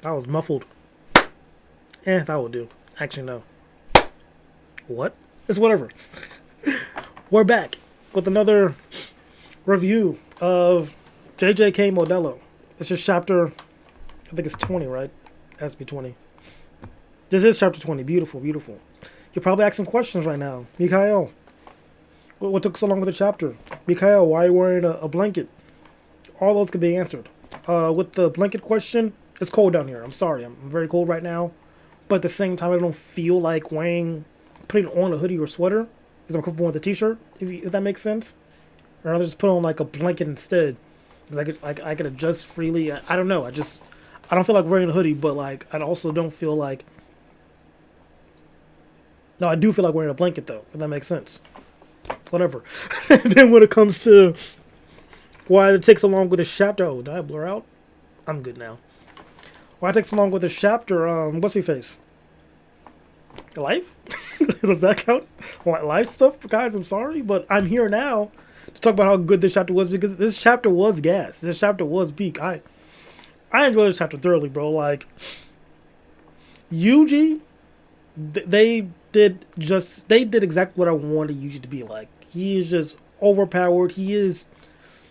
I was muffled. That will do. Actually, no. What? It's whatever. We're back with another review of JJK Modulo. This is chapter, I think it's 20, right? It has to be 20. This is chapter 20. Beautiful, beautiful. You're probably asking questions right now. Mikhail, what took so long with the chapter? Mikhail, why are you wearing a blanket? All those could be answered. With the blanket question, it's cold down here. I'm sorry. I'm very cold right now. But at the same time, I don't feel like putting on a hoodie or sweater because I'm comfortable with a t-shirt, if that makes sense. Or I'll just put on like a blanket instead because I could adjust freely. I don't know. I don't feel like wearing a hoodie, but like I also don't feel like. No, I do feel like wearing a blanket though, if that makes sense. Whatever. Then when it comes to why it takes so long with this chapter, oh, did I blur out? I'm good now. Why it takes so long with this chapter? What's your face? Life? Does that count? Life stuff, guys. I'm sorry, but I'm here now to talk about how good this chapter was because this chapter was gas. This chapter was peak. I enjoyed this chapter thoroughly, bro. Like Wuji, they did exactly what I wanted Wuji to be like. He is just overpowered. He is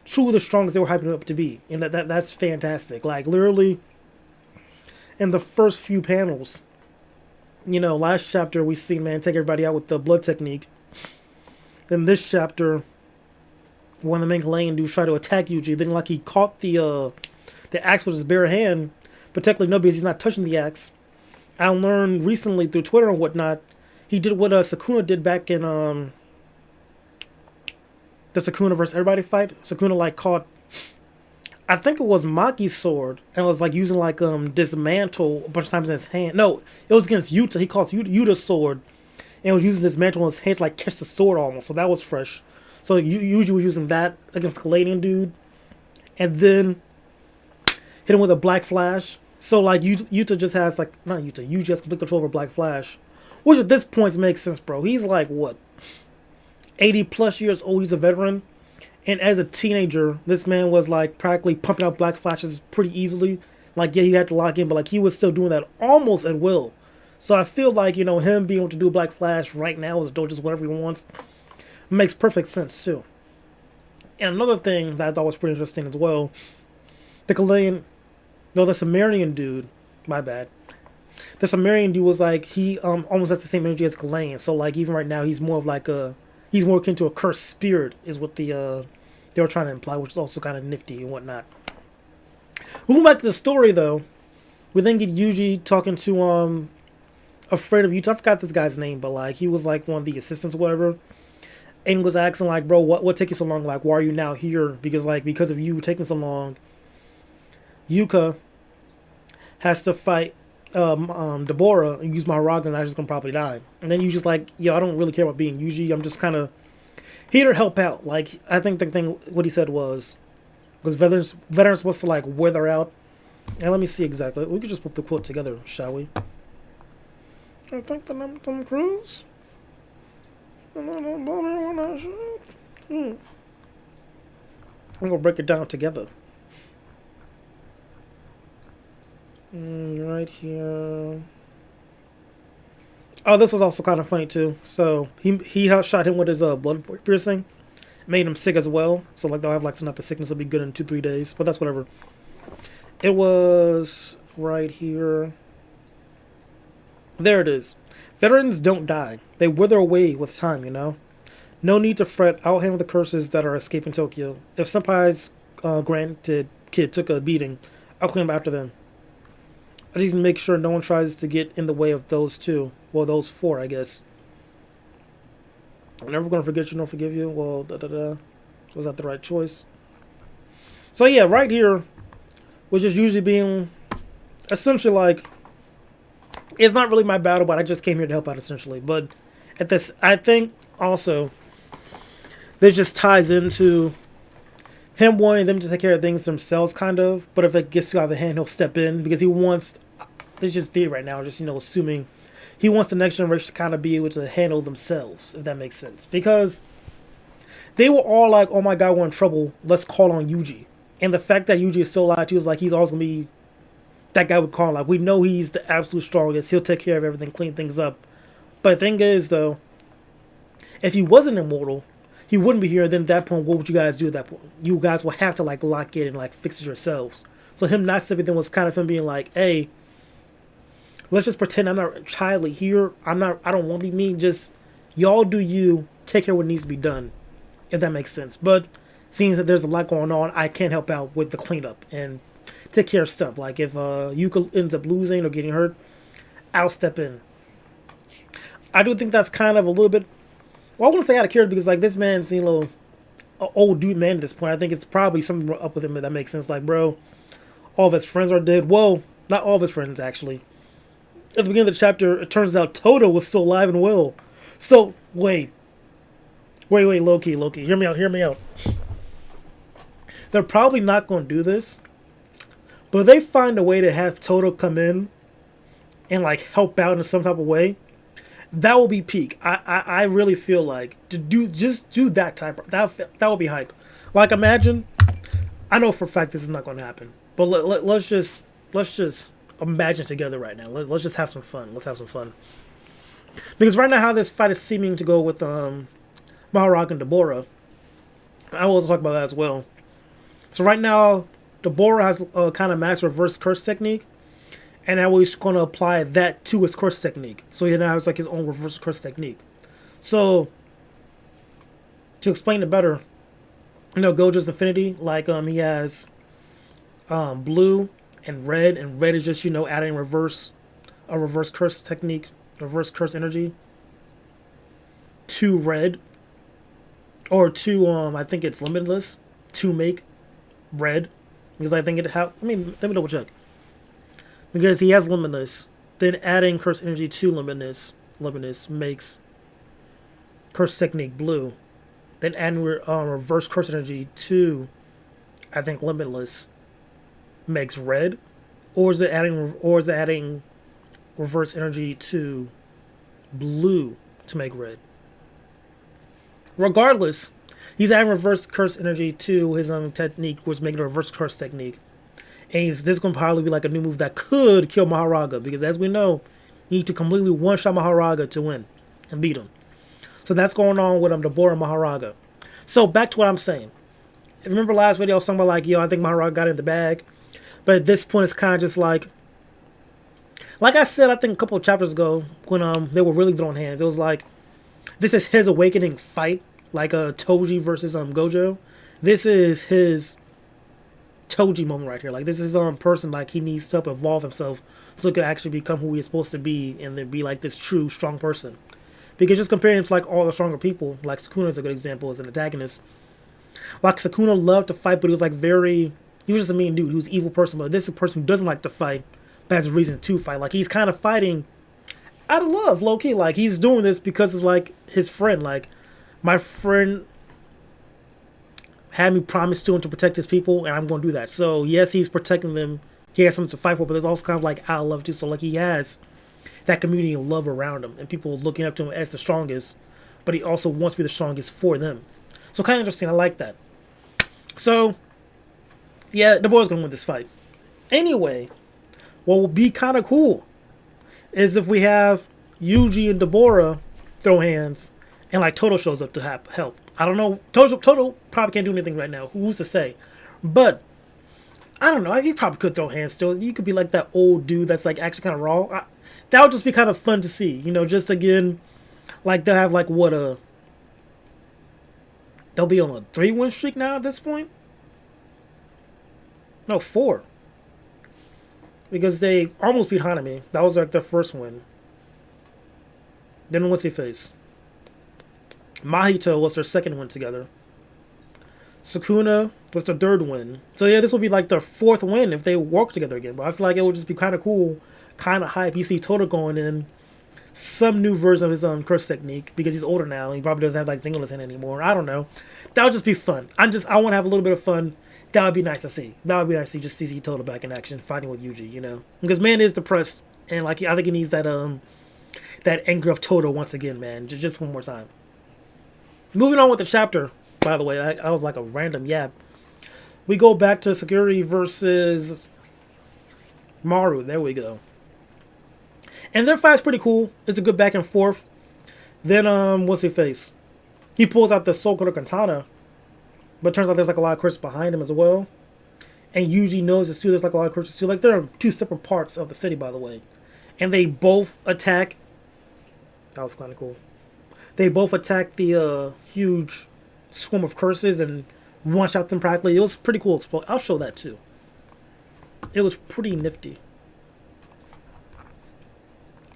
truly the strongest they were hyping him up to be, and that's fantastic. Like literally, in the first few panels, last chapter we see man take everybody out with the blood technique. Then this chapter, when the main Chilean dude tried to attack Wuji, then like he caught the axe with his bare hand, but technically no, because he's not touching the axe. I learned recently through Twitter and whatnot, he did what Sukuna did back in the Sukuna versus everybody fight. Sukuna like caught, I think it was Maki's sword, and was like using like dismantle a bunch of times in his hand. No, it was against Yuta. He caught Yuta's sword and was using dismantle in his hand to like catch the sword almost. So that was fresh. So Yuji was using that against the Canadian dude, and then hit him with a Black Flash. So like Yuta just has like not Yuta. Yuji has complete control over Black Flash, which at this point makes sense, bro. He's like what, 80 plus years old. He's a veteran. And as a teenager, this man was like practically pumping out Black Flashes pretty easily. Like, yeah, he had to lock in, but like he was still doing that almost at will. So I feel like, him being able to do Black Flash right now is just whatever he wants makes perfect sense too. And another thing that I thought was pretty interesting as well, the Sumerian dude, my bad. The Sumerian dude was like, he almost has the same energy as Chilean. So like even right now he's more akin to a cursed spirit, is what they were trying to imply, which is also kind of nifty and whatnot. Moving back to the story, though, we then get Wuji talking to a friend of Yuta. I forgot this guy's name, but like he was like one of the assistants or whatever, and was asking like, bro, what took you so long? Like, why are you now here? Because of you taking so long, Yuka has to fight Deborah and use my Haraga, and I'm just gonna probably die. And then you just like, yo, I don't really care about being Wuji. I'm just kind of here to help out. Like, I think the thing what he said was veterans supposed to like weather out. And let me see exactly. We could just put the quote together, shall we? I think the name Tom Cruise. I'm gonna break it down together. Right here. Oh, this was also kind of funny too. So he shot him with his blood piercing, made him sick as well. So like they'll have like some type of sickness that'll be good in 2-3 days. But that's whatever. It was right here. There it is. Veterans don't die. They wither away with time. No need to fret. I'll handle the curses that are escaping Tokyo. If Senpai's granted kid took a beating, I'll clean them after them. I just make sure no one tries to get in the way of those two. Well, those four, I guess. I'm never going to forget you nor forgive you. Well, Was that the right choice? So, yeah, right here, which is usually being essentially like, it's not really my battle, but I just came here to help out, essentially. But at this, I think also, this just ties into him wanting them to take care of things themselves, kind of. But if it gets too out of the hand, he'll step in because he wants. It's just theory right now, just assuming he wants the next generation to kind of be able to handle themselves, if that makes sense. Because they were all like, "Oh my God, we're in trouble. Let's call on Wuji." And the fact that Wuji is still alive, he was like, he's always gonna be that guy would call. Like, we know he's the absolute strongest. He'll take care of everything, clean things up. But the thing is, though, if he wasn't immortal, he wouldn't be here. Then at that point, what would you guys do at that point? You guys will have to like lock in and like fix it yourselves. So him not stepping in was kind of him being like, hey, let's just pretend I'm not childly here. I don't want to be mean. Just y'all do you. Take care of what needs to be done. If that makes sense. But seeing that there's a lot going on, I can't help out with the cleanup and take care of stuff. Like if Yuka ends up losing or getting hurt, I'll step in. I do think that's kind of a little bit. Well, I wouldn't say out of character because like this man's an old dude man at this point. I think it's probably something up with him that makes sense. Like, bro, all of his friends are dead. Whoa, not all of his friends actually. At the beginning of the chapter, it turns out Toto was still alive and well. So wait, Loki, hear me out. They're probably not going to do this, but if they find a way to have Toto come in and like help out in some type of way, that will be peak. I really feel like to do that type of that will be hype. Like imagine, I know for a fact this is not going to happen, but let's just imagine together right now. Let's just have some fun. Let's have some fun. Because right now how this fight is seeming to go with Maharaga and Deborah, I will also talk about that as well. So right now, Deborah has kind of mastered reverse curse technique, and now he's going to apply that to his curse technique. So he now has like his own reverse curse technique. So to explain it better, Gojo's Infinity, like he has blue and red is just adding a reverse curse technique, reverse curse energy to red, or to I think it's limitless to make red, because I think let me double check, because he has limitless, then adding curse energy to limitless makes curse technique blue, then adding reverse curse energy to I think limitless makes red, or is it adding reverse energy to blue to make red? Regardless, he's adding reverse curse energy to his technique, which is making a reverse curse technique. And this is going to probably be like a new move that could kill Maharaga, because as we know, you need to completely one-shot Maharaga to win and beat him. So that's going on with Deborah and Maharaga. So back to what I'm saying. If you remember last video, I was talking about like, I think Maharaga got in the bag. But at this point, it's kind of just like I said, I think a couple of chapters ago, when they were really throwing hands, it was like, this is his awakening fight, like Toji versus Gojo. This is his Toji moment right here. Like, this is person, like, he needs to evolve himself so he can actually become who he's supposed to be and then be like this true, strong person. Because just comparing him to like all the stronger people, like Sukuna is a good example as an antagonist. Like, Sukuna loved to fight, but he was like he was just a mean dude. He was an evil person, but this is a person who doesn't like to fight, but has a reason to fight. Like, he's kind of fighting out of love, low-key. Like, he's doing this because of, like, his friend. Like, my friend had me promise to him to protect his people, and I'm going to do that. So, yes, he's protecting them. He has something to fight for, but there's also kind of, like, out of love, too. So, like, he has that community of love around him, and people looking up to him as the strongest, but he also wants to be the strongest for them. So, kind of interesting. I like that. So, yeah, the boy's going to win this fight. Anyway, what will be kind of cool is if we have Yuji and Deborah throw hands and like Toto shows up to help. I don't know. Toto probably can't do anything right now. Who's to say? But I don't know. He probably could throw hands still. You could be like that old dude that's like actually kind of raw. That would just be kind of fun to see. Just again, like they'll have like they'll be on a 3-win streak now at this point. No, 4. Because they almost beat Hanami. That was like their first win. Then what's he face? Mahito was their second win together. Sukuna was their third win. So yeah, this will be like their 4th win if they work together again. But I feel like it would just be kind of cool, kind of hype. You see Toto going in some new version of his curse technique because he's older now. He probably doesn't have like thing on his hand anymore. I don't know. That would just be fun. I want to have a little bit of fun. That would be nice to see. That would be nice to see, just see Toto back in action, fighting with Yuji, Because man is depressed, and like I think he needs that anger of Toto once again, man. Just one more time. Moving on with the chapter, by the way, I was like a random yap. We go back to Sakura versus Maru, there we go. And their fight's pretty cool. It's a good back and forth. Then, what's his face? He pulls out the Sokoto Katana, but turns out there's like a lot of curses behind him as well. And Yuji knows this too. There's like a lot of curses too. Like there are two separate parts of the city, by the way, and they both attack. That was kind of cool. They both attack the huge swarm of curses and one shot them practically. It was pretty cool. I'll show that too. It was pretty nifty.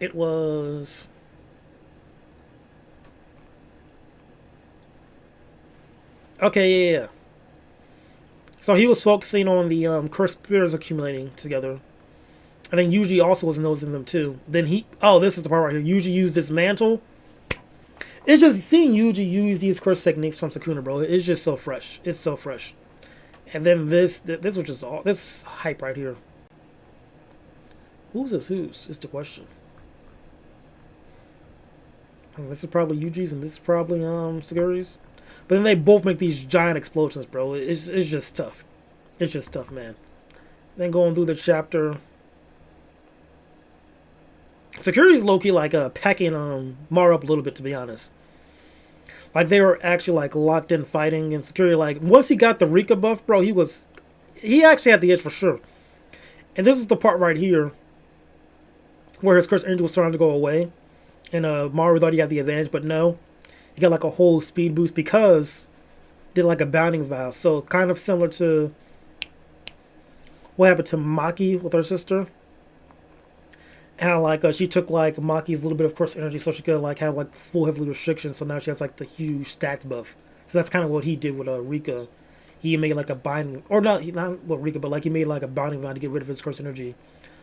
It was. Okay, yeah. So he was focusing on the cursed spirits accumulating together. And then Yuji also was noticing them too. Then this is the part right here. Yuji used this mantle. It's just seeing Yuji use these curse techniques from Sukuna, bro. It's just so fresh. It's so fresh. And then this was just all this hype right here. Who's this? Who's is the question. And this is probably Yuji's, and this is probably Saguri's. But then they both make these giant explosions, bro. It's just tough. It's just tough, man. Then going through the chapter. Security's low-key like packing Maru up a little bit, to be honest. Like they were actually like locked in fighting, and Security like once he got the Rika buff, bro, he actually had the edge for sure. And this is the part right here where his curse energy was starting to go away. And Maru thought he had the advantage, but no. He got like a whole speed boost because did like a bounding vow. So kind of similar to what happened to Maki with her sister. And like she took like Maki's little bit of curse energy so she could like have like full heavily restriction. So now she has like the huge stats buff. So that's kind of what he did with Rika. He made like a binding, or not with Rika, but like he made like a bounding vow to get rid of his curse energy.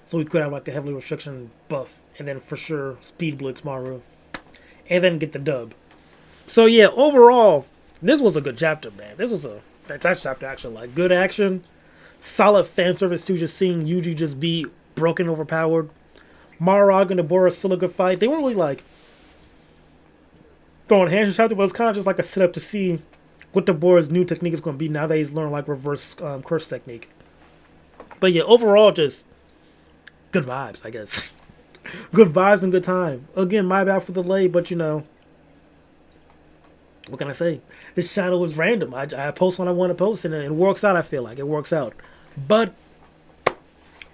So he could have like a heavily restriction buff. And then for sure speed blitz Maru. And then get the dub. So yeah, overall, this was a good chapter, man. This was a fantastic chapter, actually. Like, good action, solid fan service too. Just seeing Yuji just be broken, overpowered. Marag and Deborah still a good fight. They weren't really like throwing hands in the chapter, but it's kind of just like a setup to see what Deborah's new technique is going to be now that he's learned like reverse curse technique. But yeah, overall, just good vibes, I guess. Good vibes and good time. Again, my bad for the delay, but you know. What can I say? This channel was random. I post when I want to post, and it works out, I feel like. It works out. But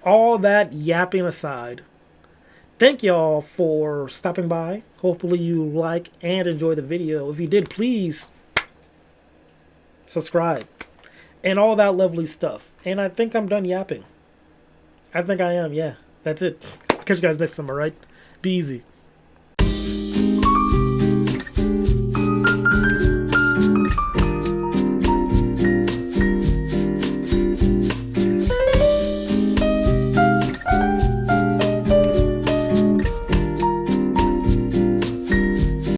all that yapping aside, thank y'all for stopping by. Hopefully you like and enjoy the video. If you did, please subscribe. And all that lovely stuff. And I think I'm done yapping. I think I am, yeah. That's it. Catch you guys next time, alright? Be easy.